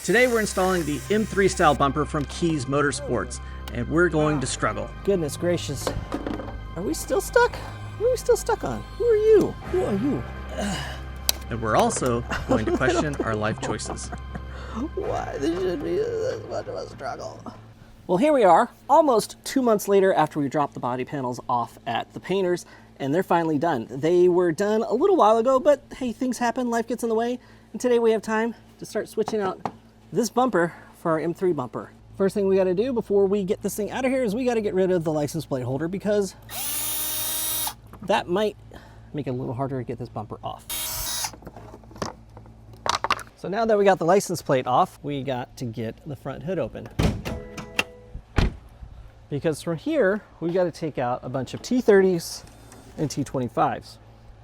Today we're installing the M3 Style bumper from Kies Motorsports, and we're going to struggle. Goodness gracious. Are we still stuck? What are we still stuck on? Who are you? Who are you? And we're also going to question our life choices. Why this should be this much of a struggle? Well, here we are, almost 2 months later after we dropped the body panels off at the painters, and they're finally done. They were done a little while ago, but hey, things happen, life gets in the way, and today we have time to start switching out this bumper for our M3 bumper. First thing we gotta do before we get this thing out of here is we gotta get rid of the license plate holder, because that might make it a little harder to get this bumper off. So now that we got the license plate off, we got to get the front hood open. Because from here, we got to take out a bunch of T30s and T25s.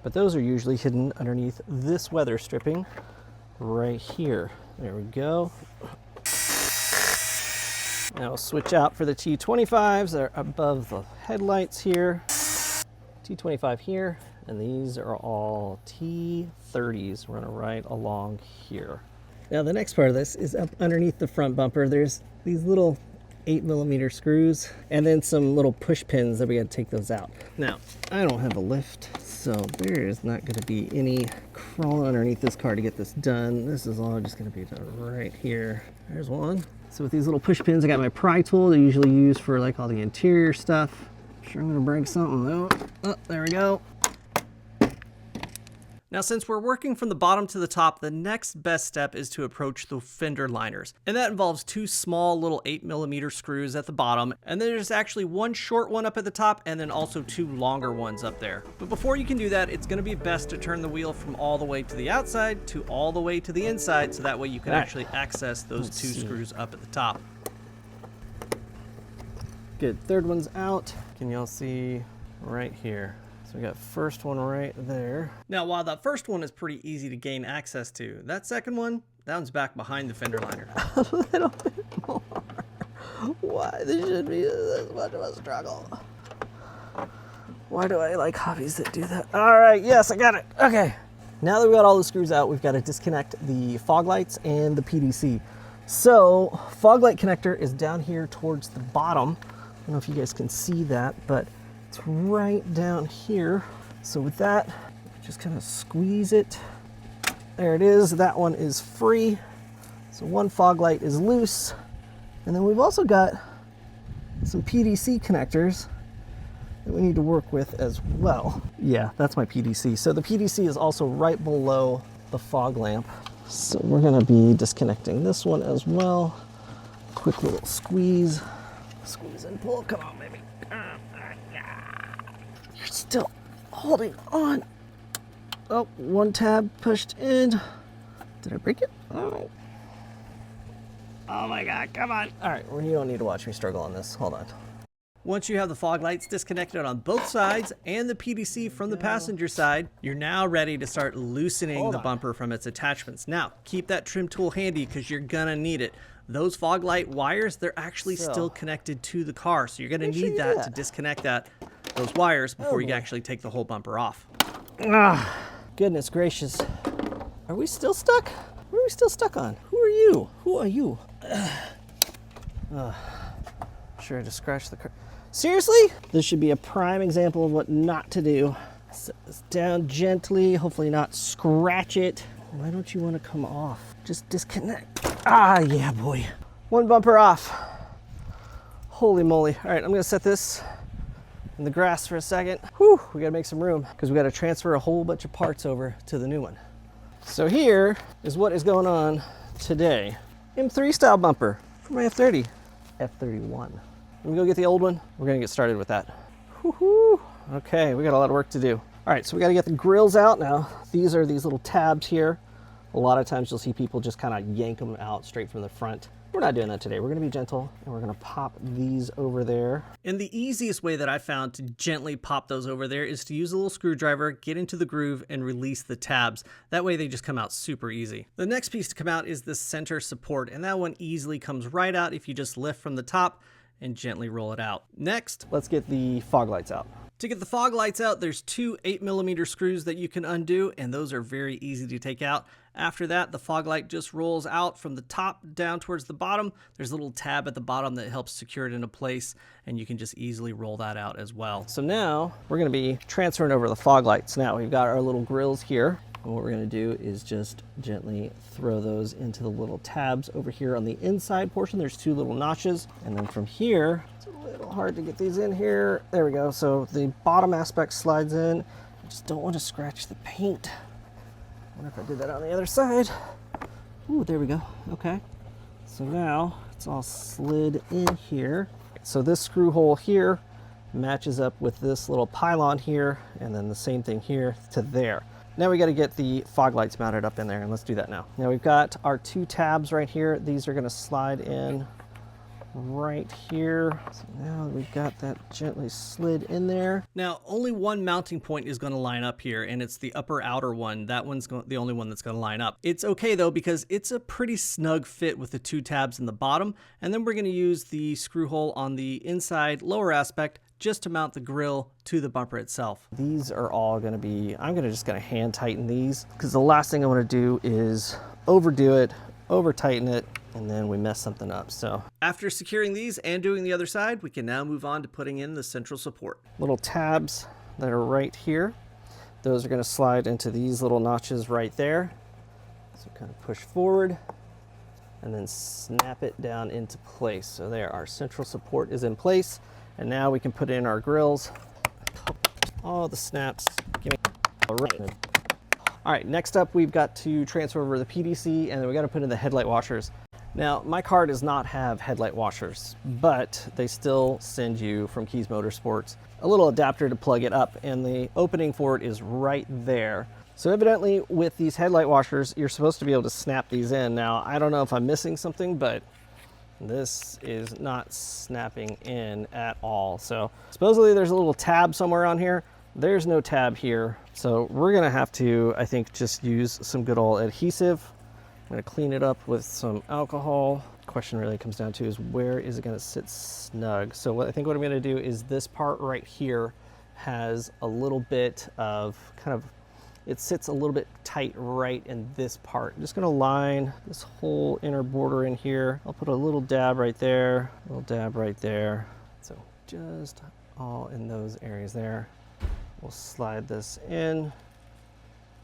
But those are usually hidden underneath this weather stripping right here. There we go. Now we'll switch out for the T25s. They're above the headlights here. T25 here, and these are all T30s running right along here. Now the next part of this is up underneath the front bumper. There's these little 8mm screws and then some little push pins that we got to take those out. Now I don't have a lift, so there is not going to be any crawling underneath this car to get this done. This is all just going to be done right here. There's one. So with these little push pins, I got my pry tool that I usually use for like all the interior stuff. Sure, I'm gonna break something though. Oh, there we go. Now, since we're working from the bottom to the top, the next best step is to approach the fender liners. And that involves two small little 8mm screws at the bottom, and then there's actually one short one up at the top, and then also two longer ones up there. But before you can do that, it's gonna be best to turn the wheel from all the way to the outside to all the way to the inside, so that way you can actually access those two screws up at the top. Good, third one's out. Can y'all see right here? So we got first one right there. Now, while that first one is pretty easy to gain access to, that second one, that one's back behind the fender liner. A little bit more. Why this should be this much of a struggle? Why do I like hobbies that do that? All right, yes, I got it. Okay. Now that we got all the screws out, we've got to disconnect the fog lights and the PDC. So, fog light connector is down here towards the bottom. I don't know if you guys can see that, but it's right down here. So with that, just kind of squeeze it. There it is. That one is free. So one fog light is loose. And then we've also got some PDC connectors that we need to work with as well. Yeah, that's my PDC. So the PDC is also right below the fog lamp. So we're gonna be disconnecting this one as well. Quick little squeeze. Squeeze and pull, come on, baby. You're still holding on. Oh, one tab pushed in. Did I break it? Oh. Oh my God, come on. All right, well, you don't need to watch me struggle on this. Hold on. Once you have the fog lights disconnected on both sides and the PDC from the passenger side, you're now ready to start loosening the bumper from its attachments. Now, keep that trim tool handy because you're gonna need it. Those fog light wires, they're actually still connected to the car, so you're gonna need that to disconnect those wires before you actually take the whole bumper off. Ah, goodness gracious. Are we still stuck? What are we still stuck on? Who are you? Who are you? Sure, to scratch the car. Seriously? This should be a prime example of what not to do. Set this down gently, hopefully not scratch it. Why don't you want to come off? Just disconnect. Ah, yeah, boy. One bumper off. Holy moly. All right, I'm gonna set this in the grass for a second. Whew, we gotta make some room because we gotta transfer a whole bunch of parts over to the new one. So here is what is going on today. M3 style bumper for my F30. F31. Let me go get the old one. We're gonna get started with that. Woohoo! Okay, we got a lot of work to do. All right, so we gotta get the grills out now. These are these little tabs here. A lot of times you'll see people just kind of yank them out straight from the front. We're not doing that today. We're gonna be gentle and we're gonna pop these over there. And the easiest way that I found to gently pop those over there is to use a little screwdriver, get into the groove and release the tabs. That way they just come out super easy. The next piece to come out is the center support, and that one easily comes right out if you just lift from the top and gently roll it out. Next, let's get the fog lights out. To get the fog lights out, there's two 8mm screws that you can undo, and those are very easy to take out. After that, the fog light just rolls out from the top down towards the bottom. There's a little tab at the bottom that helps secure it into place, and you can just easily roll that out as well. So now we're going to be transferring over the fog lights. Now we've got our little grills here. And what we're going to do is just gently throw those into the little tabs over here on the inside portion. There's 2 little notches. And then from here, it's a little hard to get these in here. There we go. So the bottom aspect slides in. I just don't want to scratch the paint. I wonder if I did that on the other side. Ooh, there we go. Okay. So now it's all slid in here. So this screw hole here matches up with this little pylon here, and then the same thing here to there. Now we got to get the fog lights mounted up in there, and let's do that now. Now we've got our 2 tabs right here. These are going to slide in right here. So now we've got that gently slid in there. Now, only one mounting point is going to line up here, and it's the upper outer one. That one's the only one that's going to line up. It's okay though, because it's a pretty snug fit with the 2 tabs in the bottom, and then we're going to use the screw hole on the inside lower aspect just to mount the grill to the bumper itself. These are all going to be, I'm just going to hand tighten these, because the last thing I want to do is overdo it, over tighten it, and then we mess something up. So after securing these and doing the other side, we can now move on to putting in the central support. Little tabs that are right here, those are going to slide into these little notches right there. So kind of push forward and then snap it down into place. So there, our central support is in place, and now we can put in our grills. All the snaps. Give me a right. All right, next up we've got to transfer over the PDC, and then we got to put in the headlight washers. Now, my car does not have headlight washers, but they still send you from Kies Motorsports a little adapter to plug it up, and the opening for it is right there. So evidently with these headlight washers, you're supposed to be able to snap these in. Now, I don't know if I'm missing something, but this is not snapping in at all. So supposedly there's a little tab somewhere on here. There's no tab here. So we're gonna have to, I think, just use some good old adhesive. I'm gonna clean it up with some alcohol. Question really comes down to is where is it gonna sit snug? So I think what I'm gonna do is this part right here has a little bit of it sits a little bit tight right in this part. I'm just gonna line this whole inner border in here. I'll put a little dab right there, a little dab right there. So just all in those areas there. We'll slide this in.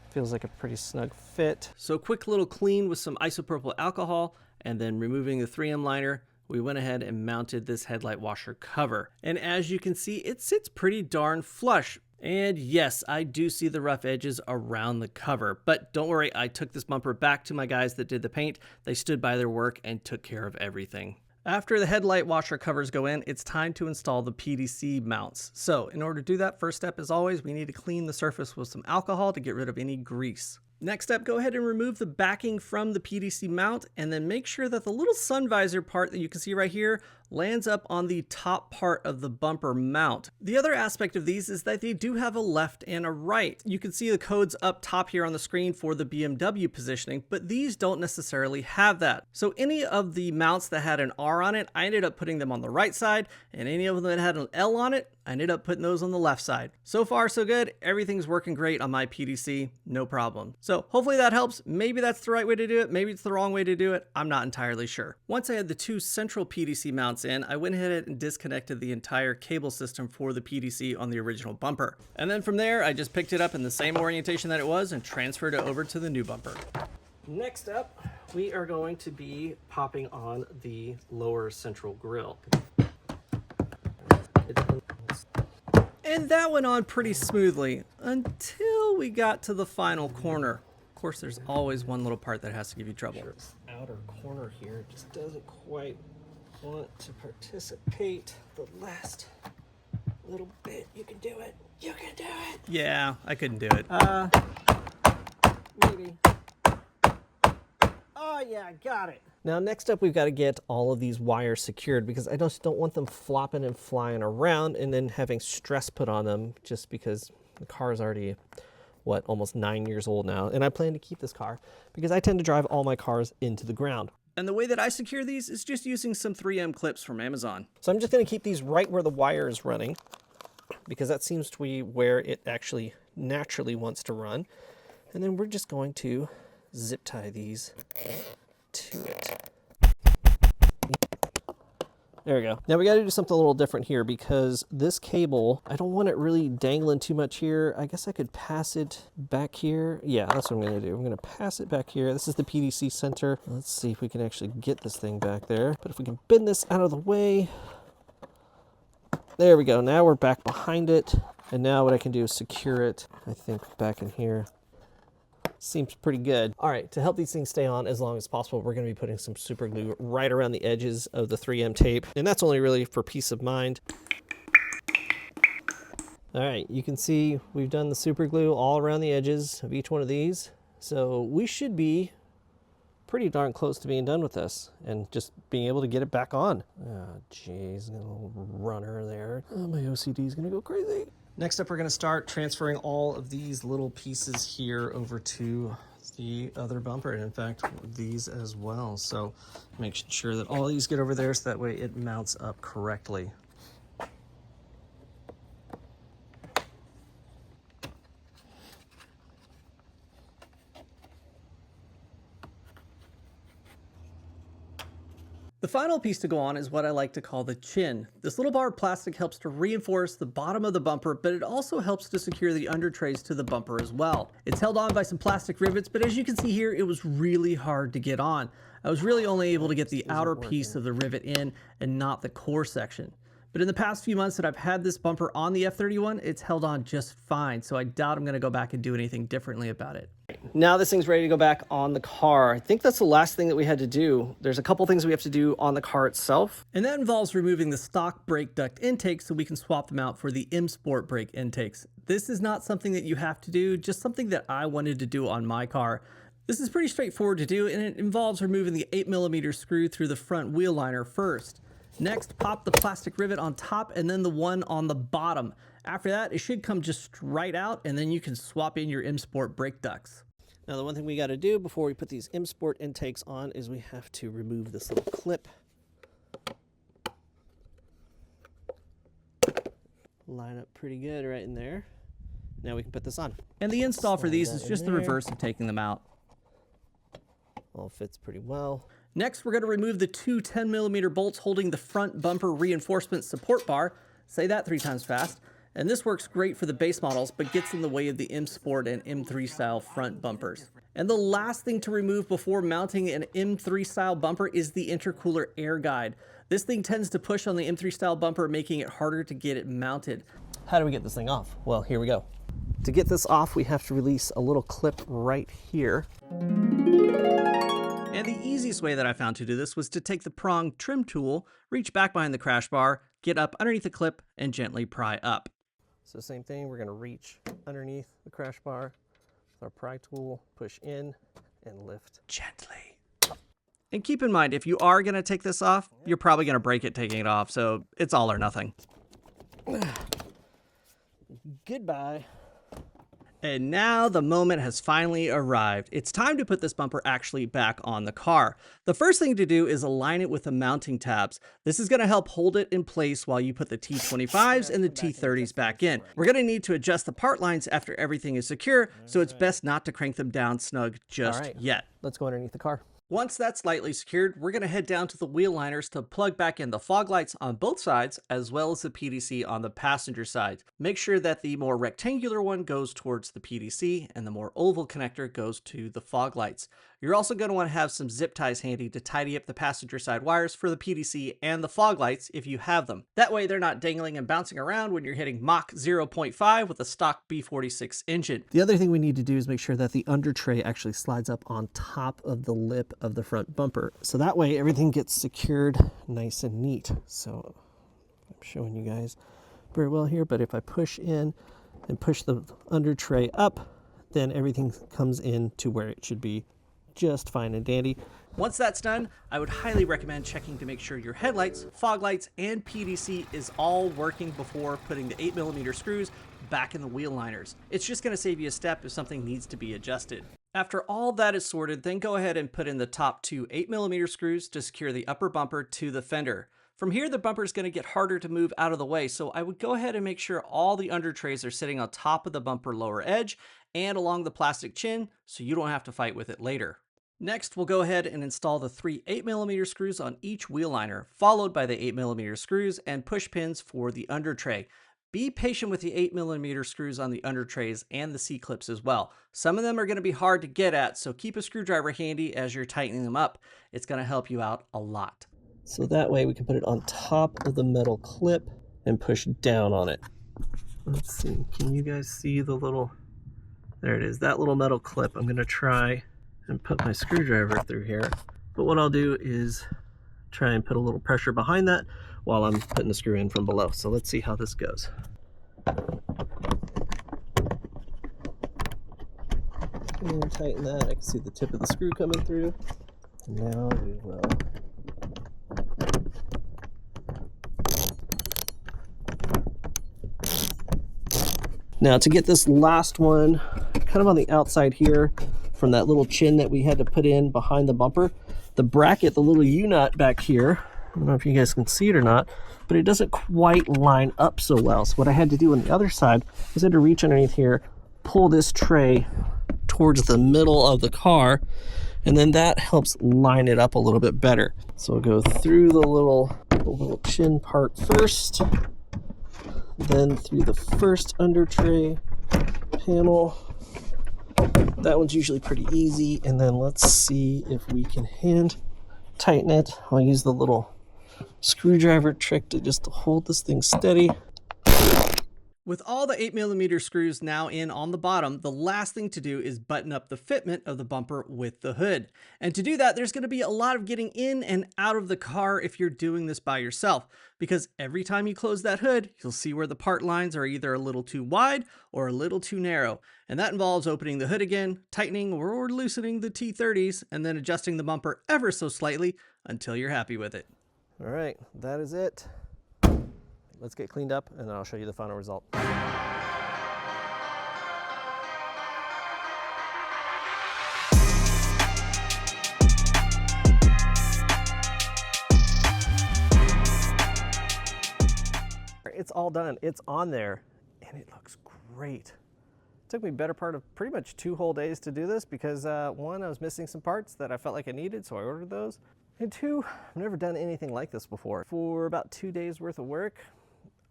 Feels like a pretty snug fit. So quick little clean with some isopropyl alcohol, and then removing the 3M liner, we went ahead and mounted this headlight washer cover. And as you can see, it sits pretty darn flush. And yes, I do see the rough edges around the cover, but don't worry, I took this bumper back to my guys that did the paint. They stood by their work and took care of everything. After the headlight washer covers go in, it's time to install the PDC mounts. So in order to do that, first step as always, we need to clean the surface with some alcohol to get rid of any grease. Next up, go ahead and remove the backing from the PDC mount, and then make sure that the little sun visor part that you can see right here lands up on the top part of the bumper mount. The other aspect of these is that they do have a left and a right. You can see the codes up top here on the screen for the BMW positioning, but these don't necessarily have that. So any of the mounts that had an R on it, I ended up putting them on the right side, and any of them that had an L on it, I ended up putting those on the left side. So far, so good. Everything's working great on my PDC, no problem. So hopefully that helps. Maybe that's the right way to do it. Maybe it's the wrong way to do it. I'm not entirely sure. Once I had the 2 central PDC mounts in, I went ahead and disconnected the entire cable system for the PDC on the original bumper. And then from there, I just picked it up in the same orientation that it was and transferred it over to the new bumper. Next up, we are going to be popping on the lower central grille. And that went on pretty smoothly until we got to the final corner. Of course, there's always one little part that has to give you trouble. This outer corner here just doesn't quite want to participate. The last little bit, you can do it. You can do it. Yeah, I couldn't do it. Maybe. Oh yeah, I got it. Now next up, we've got to get all of these wires secured, because I just don't want them flopping and flying around and then having stress put on them, just because the car is already, what, almost 9 years old now. And I plan to keep this car because I tend to drive all my cars into the ground. And the way that I secure these is just using some 3M clips from Amazon. So I'm just going to keep these right where the wire is running, because that seems to be where it actually naturally wants to run. And then we're just going to zip tie these to it. There we go. Now we got to do something a little different here because this cable, I don't want it really dangling too much here. I guess I could pass it back here. Yeah, that's what I'm going to do. I'm going to pass it back here. This is the PDC center. Let's see if we can actually get this thing back there. But if we can bend this out of the way. There we go. Now we're back behind it. And now what I can do is secure it, I think, back in here. Seems pretty good. All right, to help these things stay on as long as possible, we're going to be putting some super glue right around the edges of the 3M tape. And that's only really for peace of mind. All right, you can see we've done the super glue all around the edges of each one of these. So we should be pretty darn close to being done with this and just being able to get it back on. Oh, geez, a little runner there. Oh, my OCD is going to go crazy. Next up, we're going to start transferring all of these little pieces here over to the other bumper, and in fact, these as well. So make sure that all these get over there so that way it mounts up correctly. The final piece to go on is what I like to call the chin. This little bar of plastic helps to reinforce the bottom of the bumper, but it also helps to secure the under trays to the bumper as well. It's held on by some plastic rivets, but as you can see here, it was really hard to get on. I was really only able to get the outer piece of the rivet in and not the core section. But in the past few months that I've had this bumper on the F31, it's held on just fine, so I doubt I'm going to go back and do anything differently about it. Now this thing's ready to go back on the car. I think that's the last thing that we had to do. There's a couple things we have to do on the car itself. And that involves removing the stock brake duct intakes so we can swap them out for the M Sport brake intakes. This is not something that you have to do, just something that I wanted to do on my car. This is pretty straightforward to do, and it involves removing the 8mm screw through the front wheel liner first. Next, pop the plastic rivet on top and then the one on the bottom. After that, it should come just right out, and then you can swap in your M Sport brake ducts. Now the one thing we got to do before we put these M Sport intakes on is we have to remove this little clip. Line up pretty good right in there. Now we can put this on. And the install for these is just the reverse of taking them out. All fits pretty well. Next, we're going to remove the two 10mm bolts holding the front bumper reinforcement support bar. Say that 3 times fast. And this works great for the base models, but gets in the way of the M Sport and M3 style front bumpers. And the last thing to remove before mounting an M3 style bumper is the intercooler air guide. This thing tends to push on the M3 style bumper, making it harder to get it mounted. How do we get this thing off? Well, here we go. To get this off, we have to release a little clip right here. And the easiest way that I found to do this was to take the prong trim tool, reach back behind the crash bar, get up underneath the clip, and gently pry up. So same thing, we're going to reach underneath the crash bar with our pry tool, push in, and lift gently. And keep in mind, if you are going to take this off, you're probably going to break it taking it off, so it's all or nothing. Goodbye. And now the moment has finally arrived. It's time to put this bumper actually back on the car. The first thing to do is align it with the mounting tabs. This is going to help hold it in place while you put the T25s and the T30s back in. We're going to need to adjust the part lines after everything is secure, so it's best not to crank them down snug just yet. Let's go underneath the car. Once that's lightly secured, we're going to head down to the wheel liners to plug back in the fog lights on both sides, as well as the PDC on the passenger side. Make sure that the more rectangular one goes towards the PDC and the more oval connector goes to the fog lights. You're also going to want to have some zip ties handy to tidy up the passenger side wires for the PDC and the fog lights if you have them. That way they're not dangling and bouncing around when you're hitting Mach 0.5 with a stock B46 engine. The other thing we need to do is make sure that the under tray actually slides up on top of the lip of the front bumper. So that way everything gets secured nice and neat. So I'm showing you guys very well here, but if I push in and push the under tray up, then everything comes in to where it should be, just fine and dandy. Once that's done, I would highly recommend checking to make sure your headlights, fog lights, and PDC is all working before putting the 8mm screws back in the wheel liners. It's just going to save you a step if something needs to be adjusted. After all that is sorted, then go ahead and put in the top two 8mm screws to secure the upper bumper to the fender. From here, the bumper is going to get harder to move out of the way, so I would go ahead and make sure all the under trays are sitting on top of the bumper lower edge and along the plastic chin so you don't have to fight with it later. Next, we'll go ahead and install the 3 8mm screws on each wheel liner, followed by the 8mm screws and push pins for the under tray. Be patient with the 8mm screws on the under trays and the C-clips as well. Some of them are going to be hard to get at, so keep a screwdriver handy as you're tightening them up. It's going to help you out a lot. So that way we can put it on top of the metal clip and push down on it. Let's see, can you guys see the little, there it is, that little metal clip. I'm going to try and put my screwdriver through here. But what I'll do is try and put a little pressure behind that while I'm putting the screw in from below. So let's see how this goes. And tighten that. I can see the tip of the screw coming through. Now we will now to get this last one kind of on the outside here from that little chin that we had to put in behind the bumper, the bracket, the little U-nut back here, I don't know if you guys can see it or not, but it doesn't quite line up so well. So what I had to do on the other side is I had to reach underneath here, pull this tray towards the middle of the car, and then that helps line it up a little bit better. So we'll go through the little chin part first, then through the first under tray panel. That one's usually pretty easy, and then let's see if we can hand tighten it. I'll use the little screwdriver trick to just hold this thing steady. With all the 8mm screws now in on the bottom, the last thing to do is button up the fitment of the bumper with the hood. And to do that, there's going to be a lot of getting in and out of the car if you're doing this by yourself, because every time you close that hood, you'll see where the part lines are either a little too wide or a little too narrow. And that involves opening the hood again, tightening or loosening the T30s, and then adjusting the bumper ever so slightly until you're happy with it. All right, that is it. Let's get cleaned up and then I'll show you the final result. It's all done, it's on there, and it looks great. It took me better part of pretty much 2 whole days to do this because 1, I was missing some parts that I felt like I needed, so I ordered those. And 2, I've never done anything like this before. For about 2 days worth of work,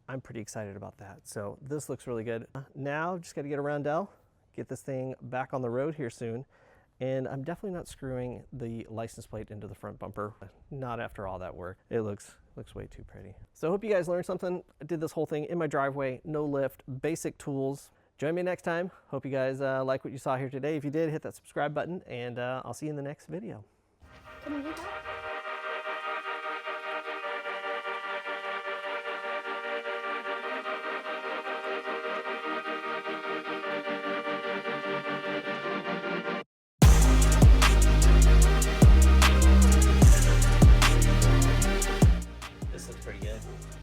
I'm pretty excited about that. So this looks really good. Now, just gotta get a roundel, get this thing back on the road here soon. And I'm definitely not screwing the license plate into the front bumper. Not after all that work. It looks way too pretty. So I hope you guys learned something. I did this whole thing in my driveway, no lift, basic tools. Join me next time. Hope you guys like what you saw here today. If you did, hit that subscribe button, and I'll see you in the next video.